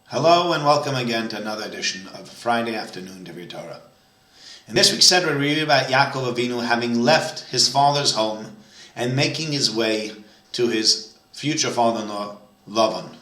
Hello and welcome again to another edition of Friday Afternoon Divrei Torah. In this week's Seder, we read about Yaakov Avinu having left his father's home and making his way to his future father-in-law, Lavan.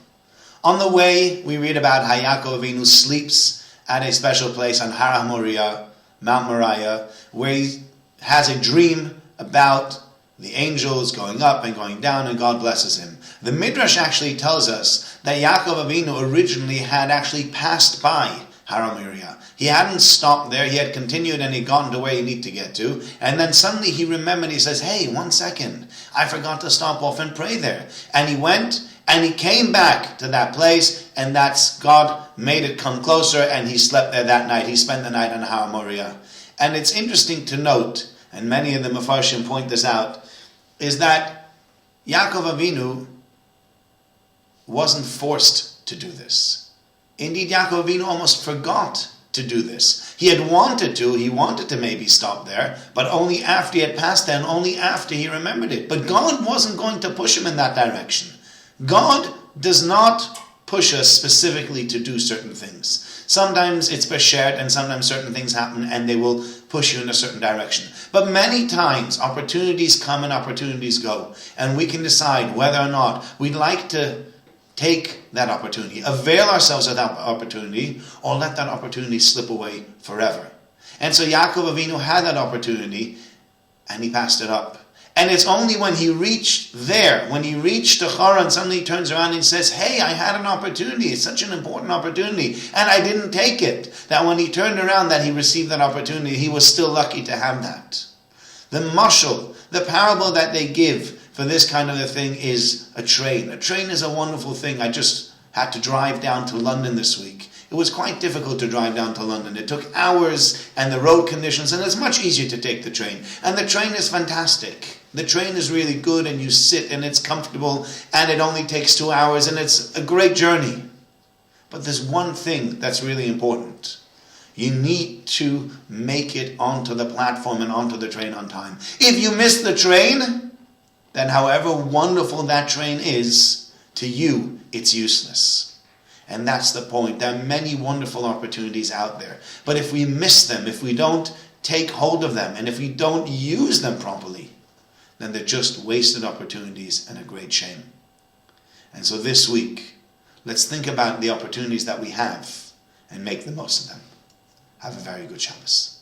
On the way, we read about how Yaakov Avinu sleeps at a special place on Har Moriah, Mount Moriah, where he has a dream about the angels going up and going down, and God blesses him. The Midrash actually tells us that Yaakov Avinu originally had actually passed by Har Moriah. He hadn't stopped there, he had continued and he'd gotten to where he needed to get to, and then suddenly he remembered, he says, hey, 1 second, I forgot to stop off and pray there. And he went and he came back to that place, and that's God made it come closer, and he slept there that night. He spent the night on Har Moriah. And it's interesting to note, and many of the Mefarshim point this out, is that Yaakov Avinu wasn't forced to do this. Indeed, Yaakov Avinu almost forgot to do this. He wanted to maybe stop there, but only after he had passed there and only after he remembered it. But God wasn't going to push him in that direction. God does not push us specifically to do certain things. Sometimes it's b'she'et, and sometimes certain things happen and they will push you in a certain direction. But many times opportunities come and opportunities go, and we can decide whether or not we'd like to take that opportunity, avail ourselves of that opportunity, or let that opportunity slip away forever. And so Yaakov Avinu had that opportunity and he passed it up. And it's only when he reached there, when he reached the Haran, suddenly he turns around and says, hey, I had an opportunity. It's such an important opportunity, and I didn't take it. That when he turned around, that he received that opportunity, he was still lucky to have that. The mashal, the parable that they give for this kind of a thing is a train. A train is a wonderful thing. I just had to drive down to London this week. It was quite difficult to drive down to London. It took hours and the road conditions, and it's much easier to take the train. And the train is fantastic. The train is really good, and you sit and it's comfortable, and it only takes 2 hours, and it's a great journey. But there's one thing that's really important. You need to make it onto the platform and onto the train on time. If you miss the train, then however wonderful that train is, to you, it's useless. And that's the point. There are many wonderful opportunities out there. But if we miss them, if we don't take hold of them, and if we don't use them properly, then they're just wasted opportunities and a great shame. And so this week, let's think about the opportunities that we have and make the most of them. Have a very good Shabbos.